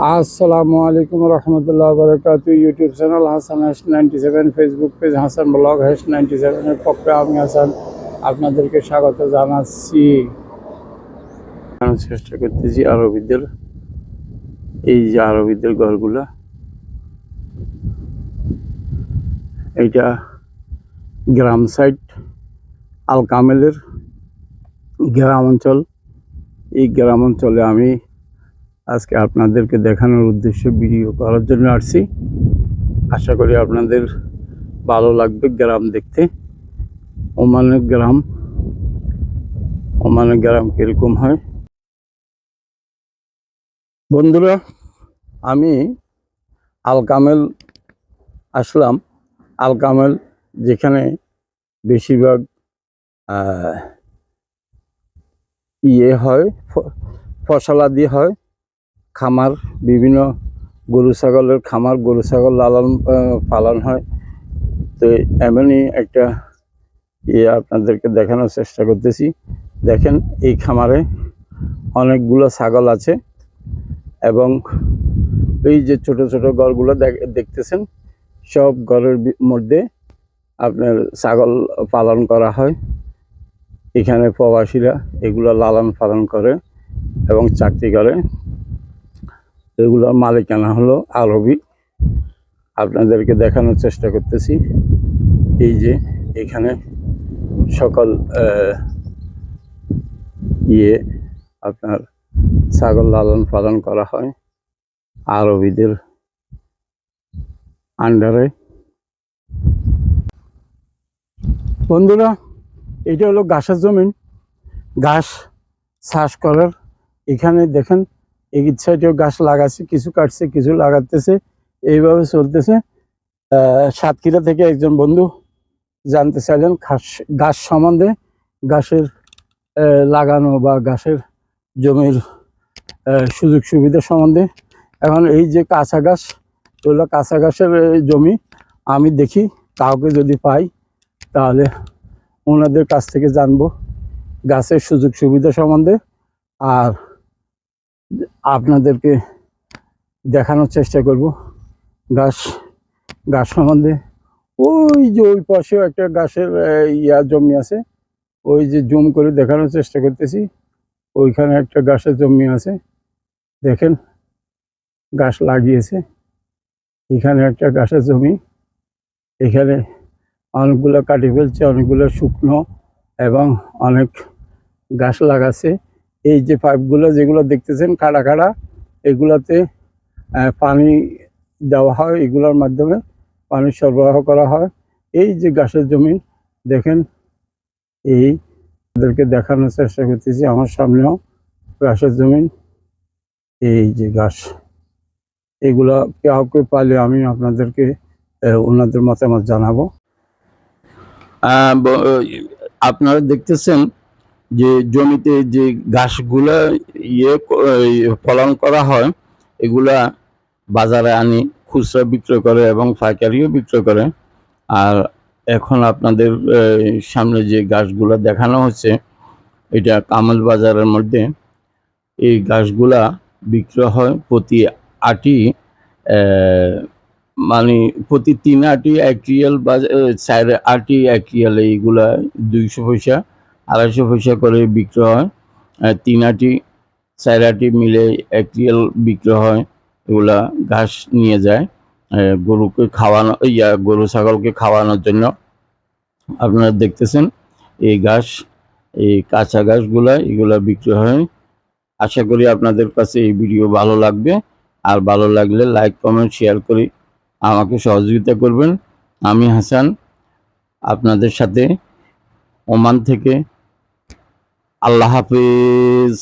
আসসালামু আলাইকুম রহমতুল্লাহ বরকাত। YouTube channel Hasan hash 97, Facebook page Hasan blog hash 97 এর পক্ষে আমি হাসান আপনাদেরকে স্বাগত জানাচ্ছি। চেষ্টা করতেছি আরবিদের, এই যে আরবিদের ঘরগুলা, এইটা গ্রাম সাইড আল কামেলের গ্রাম অঞ্চল। এই গ্রাম অঞ্চলে আমি আজকে আপনাদেরকে দেখানোর উদ্দেশ্যে ভিডিও করার জন্য আসছি। আশা করি আপনাদের ভালো লাগবে গ্রাম দেখতে। ওমানের গ্রাম কিরকম হয় বন্ধুরা। আমি আল কামেল আসলাম। আল কামেল যেখানে বেশিরভাগ হয়, ফসলাদি হয়, খামার, বিভিন্ন গরু ছাগলের খামার, গরু ছাগল লালন পালন হয়। তো এমনই একটা আপনাদেরকে দেখানোর চেষ্টা করতেছি। দেখেন, এই খামারে অনেকগুলো ছাগল আছে এবং এই যে ছোট ছোট ঘরগুলো দেখতেছেন, সব ঘরের মধ্যে আপনার ছাগল পালন করা হয়। এখানে প্রবাসীরা এগুলো লালন পালন করে এবং চাকরি করে। এগুলোর মালিকানা হলো আরবি। আপনাদেরকে দেখানোর চেষ্টা করতেছি। এই যে এখানে সকল আপনার ছাগল লালন পালন করা হয় আরবিদের আন্ডারে। বন্ধুরা, এটা হলো ঘাসের জমিন, ঘাস চাষ করার। এখানে দেখেন, এই সাইডেও গাছ লাগাচ্ছে, কিছু কাটছে, কিছু লাগাতেছে, এইভাবে চলতেছে। সাতক্ষীরা থেকে একজন বন্ধু জানতে চাইলেন ঘাস সম্বন্ধে, ঘাসের লাগানো বা ঘাসের জমির সুযোগ সুবিধা সম্বন্ধে। এখন এই যে কাঁচা ঘাস, ওগুলো কাঁচা ঘাসের জমি। আমি দেখি কাউকে যদি পাই তাহলে ওনাদের কাছ থেকে জানবো গাছের সুযোগ সুবিধা সম্বন্ধে, আর আপনাদেরকে দেখানোর চেষ্টা করব ঘাস সম্বন্ধে। ওই যে ওই পাশেও একটা ঘাসের জমি আছে, ওই যে জুম করে দেখানোর চেষ্টা করতেছি। ওইখানে একটা ঘাসের জমি আছে, দেখেন ঘাস লাগিয়েছে। এখানে একটা ঘাসের জমি, এখানে অনেকগুলো কাটি ফেলছে, অনেকগুলো শুকনো এবং অনেক ঘাস লাগাচ্ছে। এই যে পাইপগুলো যেগুলো দেখতেছেন খাড়া খাড়া, এগুলাতে পানি দেওয়া হয়, এগুলোর মাধ্যমে পানি সরবরাহ করা হয়। এই যে ঘাসের জমি দেখেন, এইদেরকে দেখানোর চেষ্টা করতেছি। আমার সামনেও ঘাসের জমি, এই যে ঘাস, এগুলা কাউকে পাইলে আমি আপনাদেরকে ওনাদের মতামত জানাবো। আপনারা দেখতেছেন যে জমিতে যে ঘাসগুলা ফলন করা হয়, এগুলা বাজারে আনি খুচরা বিক্রয় করে এবং পাইকারিও বিক্রয় করে। আর এখন আপনাদের সামনে যে ঘাসগুলা দেখানো হচ্ছে, এটা কামাল বাজারের মধ্যে। এই ঘাসগুলা বিক্রয় হয় প্রতি আটি, মানে প্রতি 3 আটি 1 রিয়াল বা 4 আটি 1 রিয়াল। এইগুলা 200 পয়সা 250 পয়সা করে বিক্রয় হয়। 3 আটি 4 আটি মিলে 1 রিয়াল বিক্রয় হয়। এগুলা ঘাস নিয়ে যায় গরুকে খাওয়ানো, গরু ছাগলকে খাওয়ানোর জন্য। আপনারা দেখতেছেন এই ঘাস, এই কাঁচা ঘাসগুলা এগুলা বিক্রি হয়। আশা করি আপনাদের কাছে এই ভিডিও ভালো লাগবে, আর ভালো লাগলে লাইক কমেন্ট শেয়ার করে আমাকে সহযোগিতা করবেন। আমি হাসান, আপনাদের সাথে ওমান থেকে। আল্লাহ হাফেজ।